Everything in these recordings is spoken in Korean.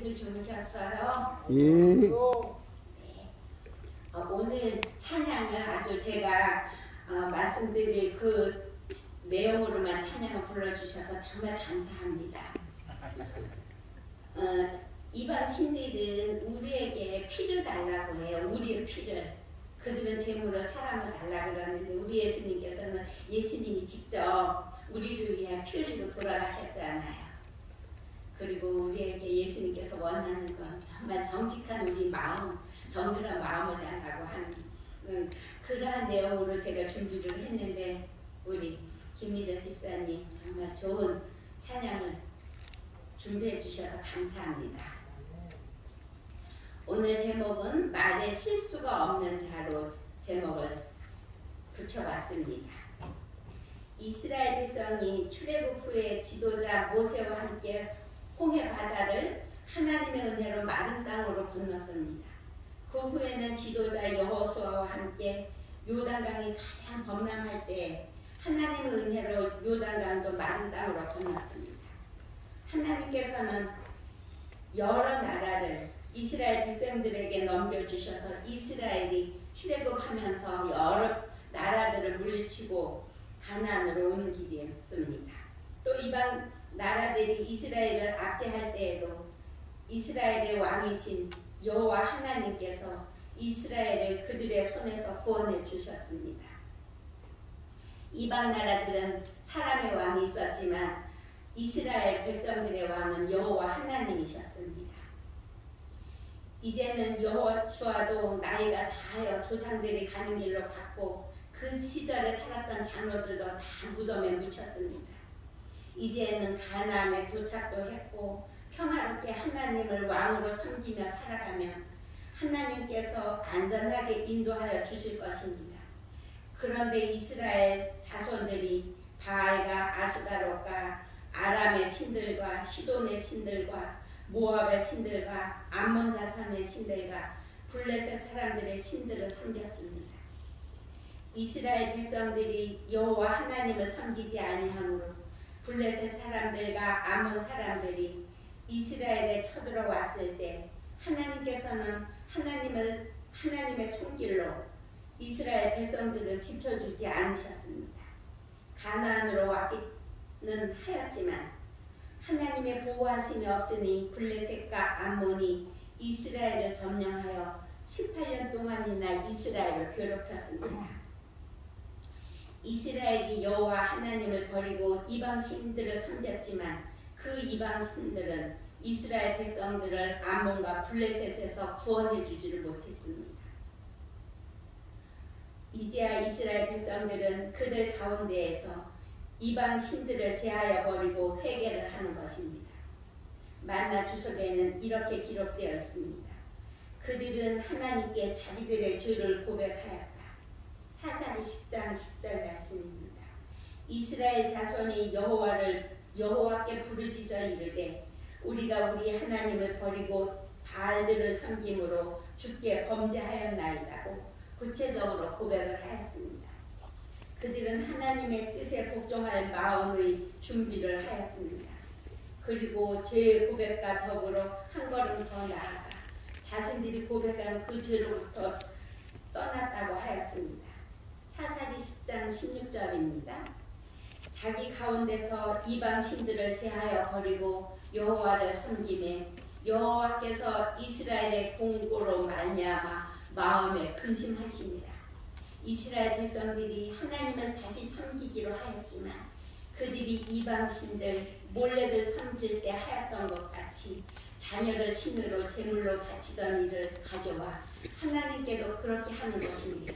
선생님들 주무셨어요? 예. 네. 오늘 찬양을 아주 제가 말씀드릴 그 내용으로만 찬양을 불러주셔서 정말 감사합니다. 이방 신들은 우리에게 피를 달라고 해요. 우리의 피를. 그들은 재물로 사람을 달라고 그러는데 우리 예수님께서는 예수님이 직접 우리를 위해 피 흘리고 돌아가셨잖아요. 그리고 우리에게 예수님께서 원하는 건 정말 정직한 우리 마음, 정결한 마음을 달라고 하는 그러한 내용으로 제가 준비를 했는데 우리 김미자 집사님 정말 좋은 찬양을 준비해 주셔서 감사합니다. 오늘 제목은 말에 실수가 없는 자로 제목을 붙여봤습니다. 이스라엘 백성이 출애굽 후에 지도자 모세와 함께 홍해 바다를 하나님의 은혜로 마른 땅으로 건넜습니다. 그 후에는 지도자 여호수아와 함께 요단강이 가장 범람할 때 하나님의 은혜로 요단강도 마른 땅으로 건넜습니다. 하나님께서는 여러 나라를 이스라엘 백성들에게 넘겨주셔서 이스라엘이 출애굽하면서 여러 나라들을 물리치고 가나안으로 오는 길이었습니다. 또 이방 나라들이 이스라엘을 압제할 때에도 이스라엘의 왕이신 여호와 하나님께서 이스라엘을 그들의 손에서 구원해 주셨습니다. 이방 나라들은 사람의 왕이 있었지만 이스라엘 백성들의 왕은 여호와 하나님이셨습니다. 이제는 여호수아도 나이가 다하여 조상들이 가는 길로 갔고 그 시절에 살았던 장로들도 다 무덤에 묻혔습니다. 이제는 가나안에 도착도 했고 평화롭게 하나님을 왕으로 섬기며 살아가면 하나님께서 안전하게 인도하여 주실 것입니다. 그런데 이스라엘 자손들이 바알과 아스다롯과 아람의 신들과 시돈의 신들과 모압의 신들과 암몬 자손의 신들과 블레셋 사람들의 신들을 섬겼습니다. 이스라엘 백성들이 여호와 하나님을 섬기지 아니하므로 블레셋 사람들과 암몬 사람들이 이스라엘에 쳐들어왔을 때 하나님께서는 하나님의 손길로 이스라엘 백성들을 지켜주지 않으셨습니다. 가나안으로 왔기는 하였지만 하나님의 보호하심이 없으니 블레셋과 암몬이 이스라엘을 점령하여 18년 동안이나 이스라엘을 괴롭혔습니다. 이스라엘이 여호와 하나님을 버리고 이방 신들을 섬겼지만 그 이방 신들은 이스라엘 백성들을 암몬과 블레셋에서 구원해 주지를 못했습니다. 이제야 이스라엘 백성들은 그들 가운데에서 이방 신들을 제하여 버리고 회개를 하는 것입니다. 만나 주석에는 이렇게 기록되어 있습니다. 그들은 하나님께 자기들의 죄를 고백하였다. 사사기 10장 10절 말씀입니다. 이스라엘 자손이 여호와께 부르짖어 이르되 우리가 우리 하나님을 버리고 바알들을 섬김으로 주께 범죄하였나이다고 구체적으로 고백을 하였습니다. 그들은 하나님의 뜻에 복종할 마음의 준비를 하였습니다. 그리고 죄의 고백과 더불어 한 걸음 더 나아가 자신들이 고백한 그 죄로부터 떠났다고 하였습니다. 사사기 10장 16절입니다. 자기 가운데서 이방 신들을 제하여 버리고 여호와를 섬기매 여호와께서 이스라엘의 공고로 말미암아 마음에 근심하시니라. 이스라엘 백성들이 하나님을 다시 섬기기로 하였지만 그들이 이방 신들 몰래들 섬길 때 하였던 것 같이 자녀를 신으로 제물로 바치던 일을 가져와 하나님께도 그렇게 하는 것입니다.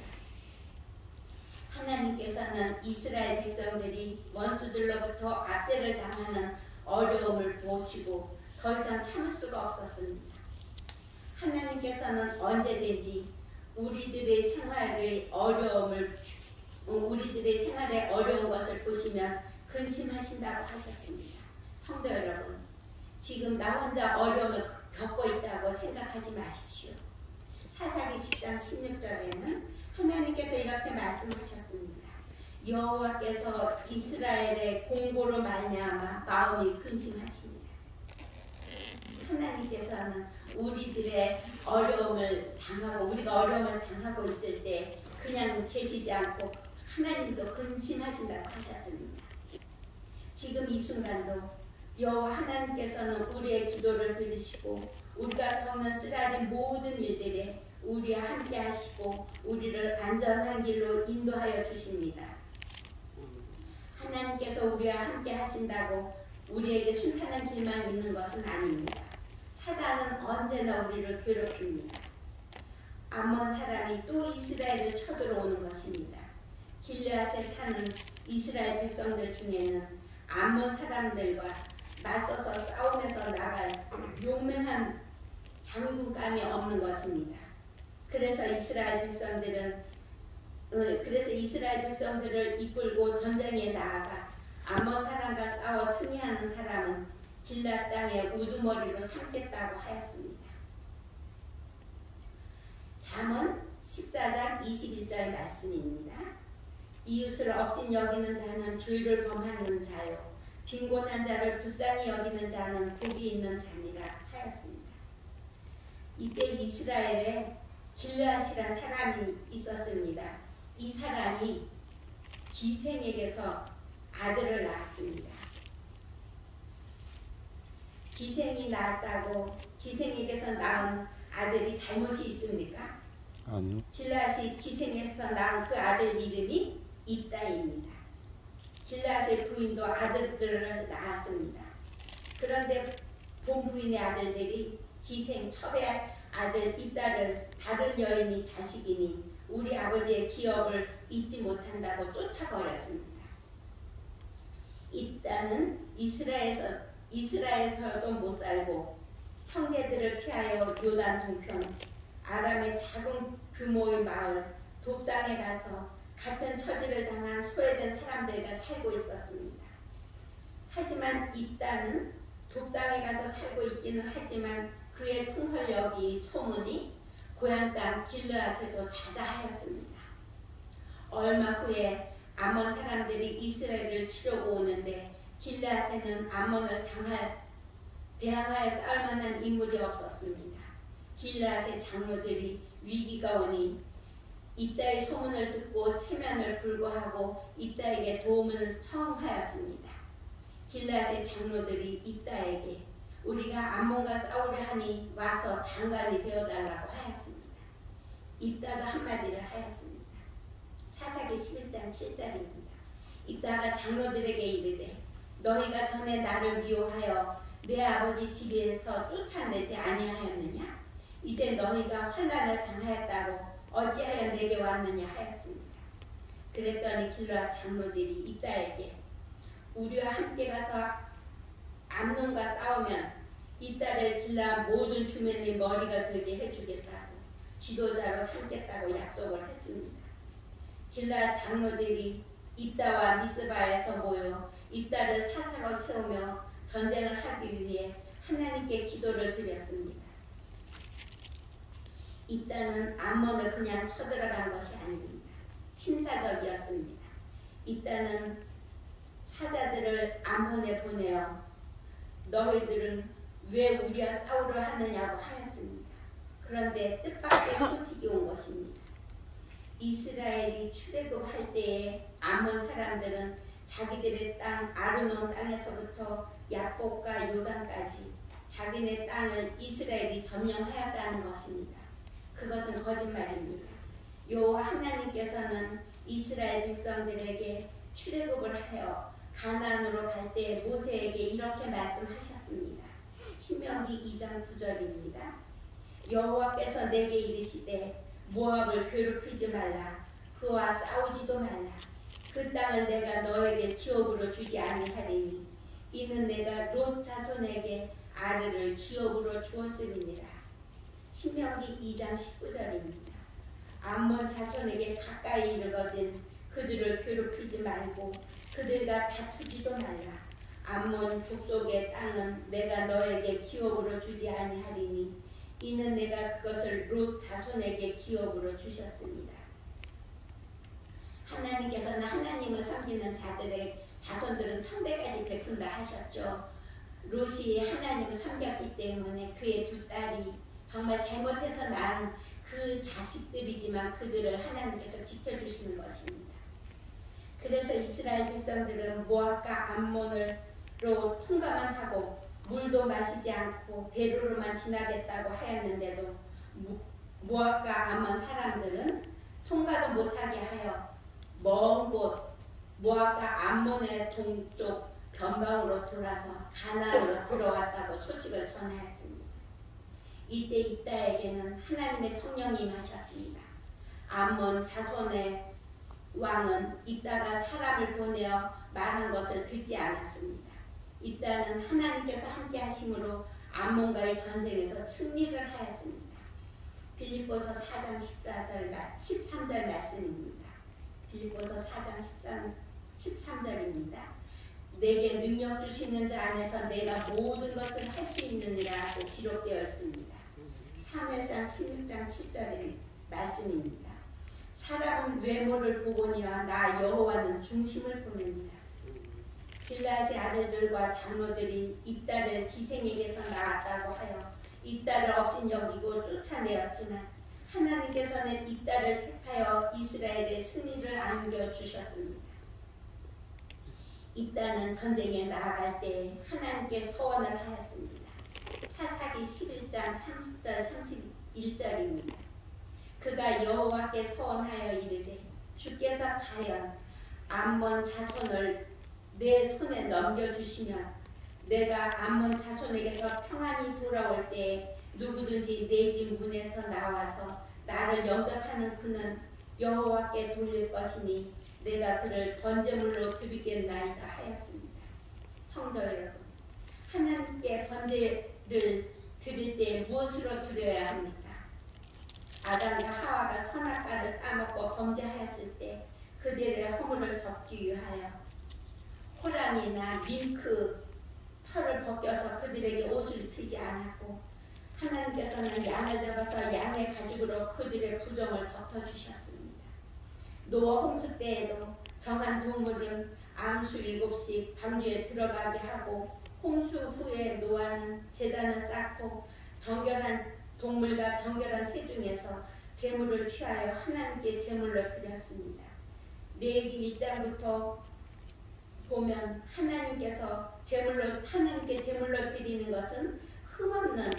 하나님께서는 이스라엘 백성들이 원수들로부터 압제를 당하는 어려움을 보시고 더 이상 참을 수가 없었습니다. 하나님께서는 언제든지 우리들의 생활에 어려운 것을 보시면 근심하신다고 하셨습니다. 성도 여러분, 지금 나 혼자 어려움을 겪고 있다고 생각하지 마십시오. 사사기 10장 16절에는 하나님께서 이렇게 말씀하셨습니다. 여호와께서 이스라엘의 공고로 말미암아 마음이 근심하시니라. 하나님께서는 우리들의 어려움을 당하고 우리가 어려움을 당하고 있을 때 그냥 계시지 않고 하나님도 근심하신다고 하셨습니다. 지금 이 순간도 여호와 하나님께서는 우리의 기도를 들으시고 우리가 겪는 쓰라린 모든 일들에 우리와 함께 하시고 우리를 안전한 길로 인도하여 주십니다. 하나님께서 우리와 함께 하신다고 우리에게 순탄한 길만 있는 것은 아닙니다. 사단은 언제나 우리를 괴롭힙니다. 암몬 사람이 또 이스라엘을 쳐들어오는 것입니다. 길르앗에 사는 이스라엘 백성들 중에는 암몬 사람들과 맞서서 싸움에서 나갈 용맹한 장군감이 없는 것입니다. 그래서 이스라엘 백성들을 이끌고 전쟁에 나아가 암몬 사람과 싸워 승리하는 사람은 길앗 땅에 우두머리로 삼겠다고 하였습니다. 잠언 14장 21절 말씀입니다. 이웃을 업신 여기는 자는 죄를 범하는 자요 빈곤한 자를 불쌍히 여기는 자는 복이 있는 자니라 하였습니다. 이때 이스라엘에 길르앗이란 사람이 있었습니다. 이 사람이 기생에게서 아들을 낳았습니다. 기생이 낳았다고 기생에게서 낳은 아들이 잘못이 있습니까? 아니요. 길르앗이 기생에서 낳은 그 아들 이름이 입다입니다. 길르앗의 부인도 아들들을 낳았습니다. 그런데 본부인의 아들들이 기생 첩의 아들 입다를 다른 여인이 자식이니 우리 아버지의 기업을 잊지 못한다고 쫓아버렸습니다. 입다는 이스라엘에서도 못 살고 형제들을 피하여 요단 동편 아람의 작은 규모의 마을 돕당에 가서 같은 처지를 당한 소외된 사람들과 살고 있었습니다. 하지만 입다는 돕당에 가서 살고 있기는 하지만 그의 통솔력이 소문이 고향 땅 길르앗에도 자자하였습니다. 얼마 후에 암몬 사람들이 이스라엘을 치려고 오는데 길르앗에는 암몬을 대항하여 싸울 만한 인물이 없었습니다. 길르앗의 장로들이 위기가 오니 입다의 소문을 듣고 체면을 불구하고 입다에게 도움을 청하였습니다. 길르앗의 장로들이 입다에게 우리가 암몬과 싸우려 하니 와서 장관이 되어달라고 하였습니다. 입다도 한마디를 하였습니다. 사사기 11장 7절입니다. 입다가 장로들에게 이르되 너희가 전에 나를 미워하여 내 아버지 집에서 쫓아내지 아니하였느냐? 이제 너희가 환난을 당하였다고 어찌하여 내게 왔느냐 하였습니다. 그랬더니 길르앗 장로들이 입다에게 우리와 함께 가서 암논과 싸우면 입다를 길르앗 모든 주민의 머리가 되게 해주겠다고 지도자로 삼겠다고 약속을 했습니다. 길르앗 장로들이 입다와 미스바에서 모여 입다를 사사로 세우며 전쟁을 하기 위해 하나님께 기도를 드렸습니다. 입다는 암몬을 그냥 쳐들어간 것이 아닙니다. 신사적이었습니다. 입다는 사자들을 암몬에 보내어 너희들은 왜 우리와 싸우려 하느냐고 하였습니다. 그런데 뜻밖의 소식이 온 것입니다. 이스라엘이 출애굽할 때에 암몬 사람들은 자기들의 땅 아르논 땅에서부터 야복과 요단까지 자기네 땅을 이스라엘이 점령하였다는 것입니다. 그것은 거짓말입니다. 여호와 하나님께서는 이스라엘 백성들에게 출애굽을 하여 가나안으로 갈 때 모세에게 이렇게 말씀하셨습니다. 신명기 2장 9절입니다. 여호와께서 내게 이르시되 모압을 괴롭히지 말라. 그와 싸우지도 말라. 그 땅을 내가 너에게 기업으로 주지 아니하리니 이는 내가 롯 자손에게 아르를 기업으로 주었음이니라. 신명기 2장 19절입니다. 암몬 자손에게 가까이 이르거든 그들을 괴롭히지 말고 그들과 다투지도 말라. 암몬 족속의 땅은 내가 너에게 기업으로 주지 아니하리니 이는 내가 그것을 롯 자손에게 기업으로 주셨습니다. 하나님께서는 하나님을 섬기는 자들의 자손들은 천대까지 베푼다 하셨죠. 롯이 하나님을 섬겼기 때문에 그의 두 딸이 정말 잘못해서 낳은 그 자식들이지만 그들을 하나님께서 지켜주시는 것입니다. 그래서 이스라엘 백성들은 모압과 암몬으로 통과만 하고 물도 마시지 않고 배로로만 지나겠다고 하였는데도 모압과 암몬 사람들은 통과도 못하게 하여 먼 곳 모압과 암몬의 동쪽 변방으로 돌아서 가나안으로 들어왔다고 소식을 전하였습니다. 이때 이따에게는 하나님의 성령이 임하셨습니다. 암몬 자손의 왕은 이따가 사람을 보내어 말한 것을 듣지 않았습니다. 이따는 하나님께서 함께 하심으로 암몬과의 전쟁에서 승리를 하였습니다. 빌립보서 4장 13절 말씀입니다. 빌립보서 4장 13절입니다. 내게 능력 주시는 자 안에서 내가 모든 것을 할 수 있느니라고 기록되어 있습니다. 사무엘상 16장 7절의 말씀입니다. 사람은 외모를 보거니와 나 여호와는 중심을 보느니라. 길앗의 아들들과 장로들이 이 딸을 기생에게서 낳았다고 하여 이 딸을 없인 여기고 쫓아내었지만 하나님께서는 이 딸을 택하여 이스라엘의 승리를 안겨주셨습니다. 이 딸은 전쟁에 나아갈 때 하나님께 서원을 하였습니다. 사사기 11장 30절 31절입니다. 그가 여호와께 서원하여 이르되 주께서 가연 암몬 자손을 내 손에 넘겨주시면 내가 암몬 자손에게서 평안히 돌아올 때 누구든지 내 집 문에서 나와서 나를 영접하는 그는 여호와께 돌릴 것이니 내가 그를 번제물로 드리겠나이다 하였습니다. 성도 여러분, 하나님께 번제를 드릴 때 무엇으로 드려야 합니까? 아담과 하와가 선악과를 따먹고 범죄하였을 때 그들의 허물을 덮기 위하여 호랑이나 밍크 털을 벗겨서 그들에게 옷을 입히지 않았고 하나님께서는 양을 잡아서 양의 가죽으로 그들의 부정을 덮어주셨습니다. 노아 홍수 때에도 정한 동물은 암수 7씩 방주에 들어가게 하고 홍수 후에 노아는 제단을 쌓고 정결한 동물과 정결한 새 중에서 제물을 취하여 하나님께 제물로 드렸습니다. 레위기 1장부터 보면 하나님께서 하나님께 제물로 드리는 것은 흠없는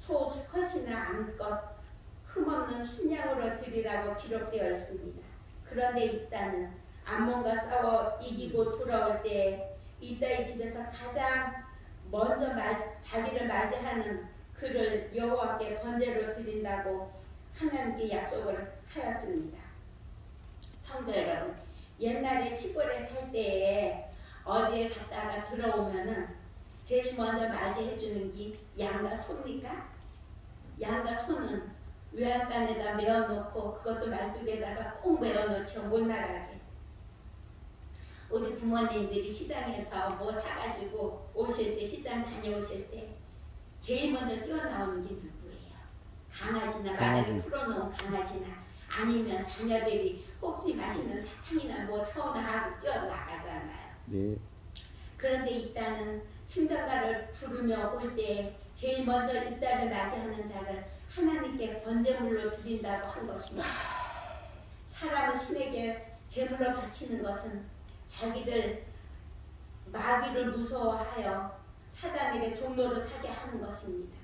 소 수컷이나 암컷 흠없는 순양으로 드리라고 기록되어 있습니다. 그런데 이 딸은 암몬과 싸워 이기고 돌아올 때 이 딸의 집에서 가장 먼저 자기를 맞이하는 그를 여호와께 번제로 드린다고 하나님께 약속을 하였습니다. 성도 여러분, 옛날에 시골에 살 때에 어디에 갔다가 들어오면은 제일 먼저 맞이해 주는 게 양과 소입니까? 양과 소는 외양간에다 메어놓고 그것도 말뚝에다가 꼭 메어놓죠. 못 나가게. 우리 부모님들이 시장에서 뭐 사가지고 오실 때, 시장 다녀오실 때 제일 먼저 뛰어나오는 게 누구예요? 강아지나 바닥에 풀어놓은 강아지나 아니면 자녀들이 혹시 맛있는 사탕이나 뭐 사오나 하고 뛰어나가잖아요. 네. 그런데 이 딸은 친정가를 부르며 올 때 제일 먼저 이 딸을 맞이하는 자를 하나님께 번제물로 드린다고 한 것입니다. 사람은 신에게 제물로 바치는 것은 자기들 마귀를 무서워하여 사단에게 종로를 사게 하는 것입니다.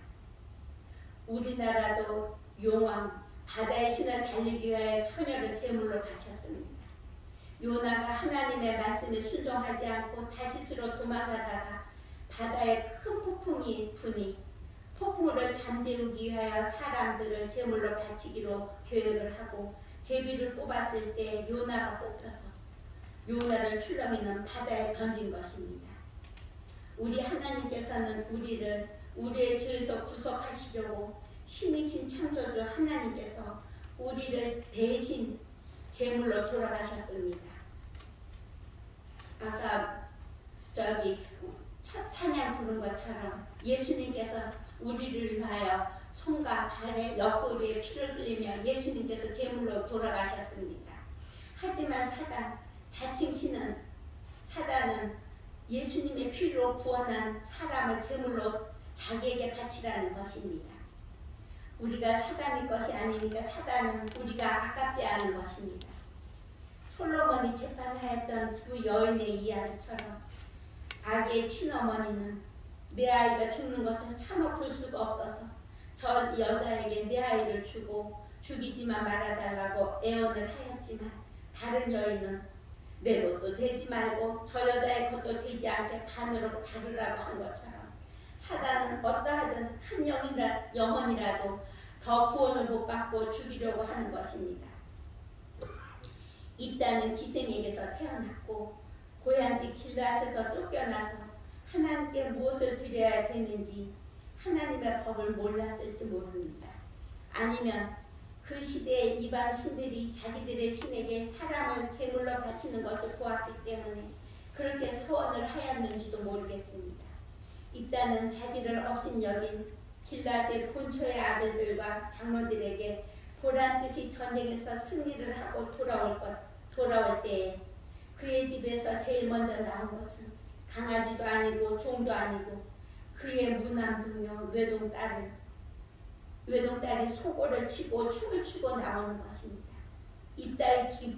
우리나라도 용왕 바다의 신을 달리기 위하여 처녀를 제물로 바쳤습니다. 요나가 하나님의 말씀에 순종하지 않고 다시스로 도망가다가 바다에 큰 폭풍이 부니 폭풍을 잠재우기 위하여 사람들을 제물로 바치기로 계획을 하고 제비를 뽑았을 때 요나가 뽑혀서 요나를 출렁이는 바다에 던진 것입니다. 우리 하나님께서는 우리를 우리의 죄에서 구속하시려고 신이신 창조주 하나님께서 우리를 대신 제물로 돌아가셨습니다. 아까 첫 찬양 부른 것처럼 예수님께서 우리를 위하여 손과 발에 옆구리에 피를 흘리며 예수님께서 제물로 돌아가셨습니다. 하지만 자칭 신은 사단은 예수님의 피로 구원한 사람을 제물로 자기에게 바치라는 것입니다. 우리가 사단의 것이 아니니까 사단은 우리가 아깝지 않은 것입니다. 솔로몬이 재판하였던 두 여인의 이야기처럼 아기의 친어머니는 내 아이가 죽는 것을 참아 볼 수가 없어서 저 여자에게 내 아이를 주고 죽이지만 말아달라고 애원을 하였지만 다른 여인은 내 것도 되지 말고 저 여자의 것도 되지 않게 반으로 자르라고 한 것처럼 사단은 어떠하든 한 영혼이라도 더 구원을 못 받고 죽이려고 하는 것입니다. 이 딸은 기생에게서 태어났고 고향집 길앗에서 쫓겨나서 하나님께 무엇을 드려야 되는지 하나님의 법을 몰랐을지 모릅니다. 아니면 그 시대에 이방 신들이 자기들의 신에게 사람을 제물로 바치는 것을 보았기 때문에 그렇게 서원을 하였는지도 모르겠습니다. 이 딸은 자기를 업신여긴 길앗의 본초의 아들들과 장로들에게 보란듯이 전쟁에서 승리를 하고 돌아올 때에 그의 집에서 제일 먼저 나온 것은 강아지도 아니고 종도 아니고 그의 무남동녀 외동딸이 소고를 치고 춤을 추고 나오는 것입니다. 이 딸의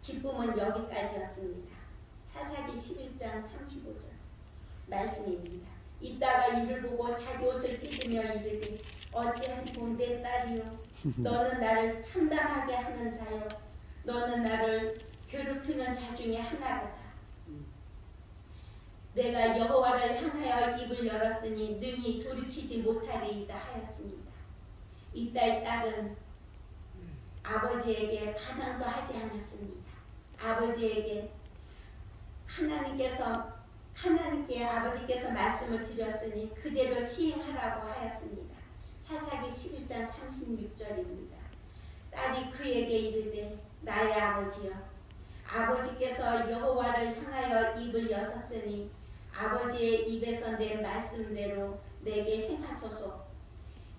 기쁨은 여기까지였습니다. 사사기 11장 35절 말씀입니다. 이따가 이를 보고 자기 옷을 찢으며 이르되 어찌하리고 내 딸이요 너는 나를 참담하게 하는 자요 너는 나를 괴롭히는 자 중에 하나로다. 내가 여호와를 향하여 입을 열었으니 능히 돌이키지 못하리이다 하였습니다. 이따의 딸은 아버지에게 반항도 하지 않았습니다. 아버지에게 하나님께 아버지께서 말씀을 드렸으니 그대로 시행하라고 하였습니다. 사사기 11장 36절입니다. 딸이 그에게 이르되 나의 아버지여 아버지께서 여호와를 향하여 입을 여셨으니 아버지의 입에서 낸 말씀대로 내게 행하소서.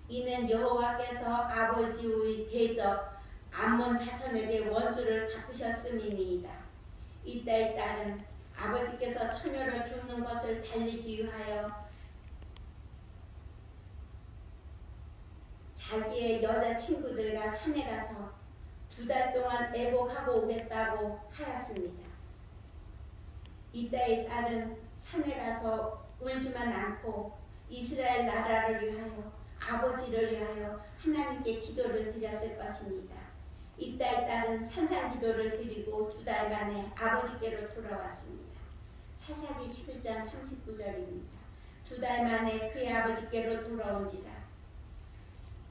이는 여호와께서 아버지의 대적 암몬 자손에게 원수를 갚으셨음이니이다. 이따의 딸은 아버지께서 처녀로 죽는 것을 달리기 위하여 자기의 여자친구들과 산에 가서 2달 동안 애복하고 오겠다고 하였습니다. 이따의 딸은 산에 가서 울지만 않고 이스라엘 나라를 위하여 아버지를 위하여 하나님께 기도를 드렸을 것입니다. 이따의 딸은 산상기도를 드리고 2달 만에 아버지께로 돌아왔습니다. 사사기 11장 39절입니다. 2달 만에 그의 아버지께로 돌아온지라.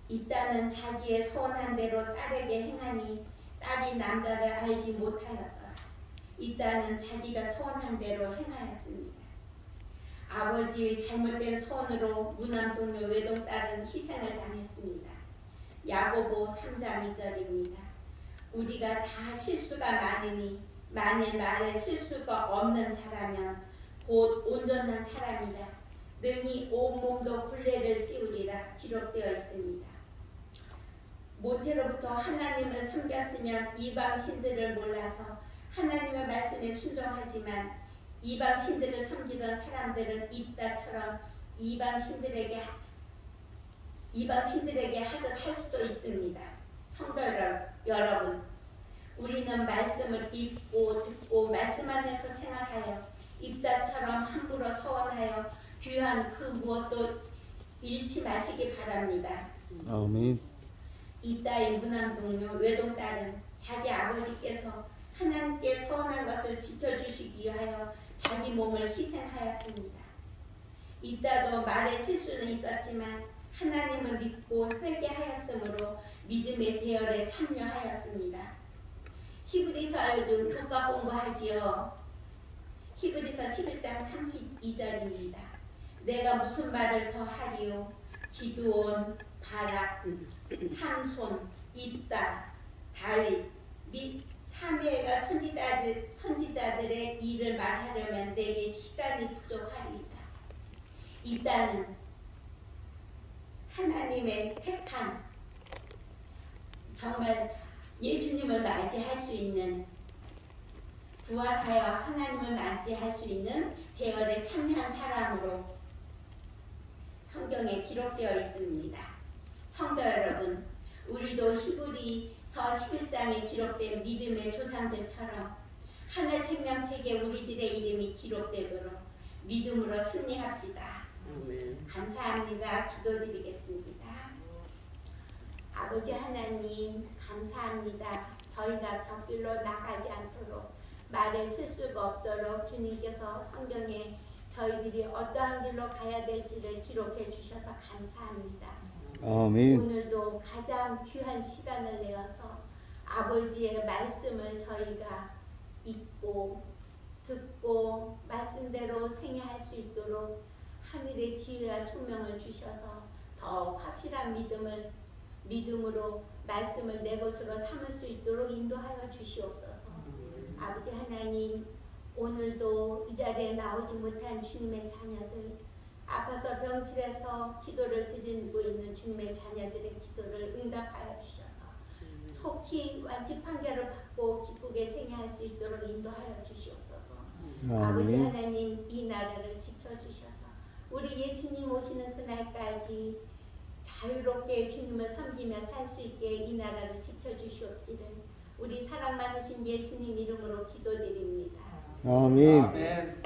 이 딸은 자기의 서원한 대로 딸에게 행하니 딸이 남자를 알지 못하였더라. 이 딸은 자기가 서원한 대로 행하였습니다. 아버지의 잘못된 서원으로 무남동녀 외동딸은 희생을 당했습니다. 야고보 3장 2절입니다. 우리가 다 실수가 많으니 만일 말에 실수가 없는 사람이면 곧 온전한 사람이라 능히 온몸도 굴레를 씌우리라 기록되어 있습니다. 모태로부터 하나님을 섬겼으면 이방 신들을 몰라서 하나님의 말씀에 순종하지만 이방 신들을 섬기던 사람들은 입다처럼 이방 신들에게 하듯 할 수도 있습니다. 성도 여러분, 우리는 말씀을 읽고 듣고 말씀 안에서 생활하여 입다처럼 함부로 서원하여 귀한 그 무엇도 잃지 마시기 바랍니다. 아멘. 입다의 무남동녀 외동딸은 자기 아버지께서 하나님께 서원한 것을 지켜주시기 위하여 자기 몸을 희생하였습니다. 입다도 말에 실수는 있었지만 하나님을 믿고 회개하였으므로 믿음의 대열에 참여하였습니다. 히브리서 요즘 교과 공부하지요. 히브리서 11장 32절입니다. 내가 무슨 말을 더 하리요? 기드온, 바락, 삼손, 입다, 다윗 및 사무엘과 선지자들의 일을 말하려면 내게 시간이 부족하리이다. 입다는 하나님의 택한 정말 예수님을 맞이할 수 있는 부활하여 하나님을 맞이할 수 있는 대열에 참여한 사람으로 성경에 기록되어 있습니다. 성도 여러분, 우리도 히브리서 11장에 기록된 믿음의 조상들처럼 하늘 생명책에 우리들의 이름이 기록되도록 믿음으로 승리합시다. 감사합니다. 기도드리겠습니다. 아버지 하나님, 감사합니다. 저희가 곁길로 나가지 않도록 말에 실수가 없도록 주님께서 성경에 저희들이 어떠한 길로 가야 될지를 기록해 주셔서 감사합니다. 아멘. 오늘도 가장 귀한 시간을 내어서 아버지의 말씀을 저희가 읽고 듣고 말씀대로 생애할 수 있도록 하늘의 지혜와 총명을 주셔서 더 확실한 믿음으로 말씀을 내 것으로 삼을 수 있도록 인도하여 주시옵소서. 아버지 하나님, 오늘도 이 자리에 나오지 못한 주님의 자녀들, 아파서 병실에서 기도를 드리고 있는 주님의 자녀들의 기도를 응답하여 주셔서 속히 완치 판결을 받고 기쁘게 생애할 수 있도록 인도하여 주시옵소서. 아버지 하나님, 이 나라를 지켜주셔서 우리 예수님 오시는 그날까지 자유롭게 주님을 섬기며 살 수 있게 이 나라를 지켜주시옵기를 우리 사랑 많으신 예수님 이름으로 기도드립니다. 아멘. 아멘.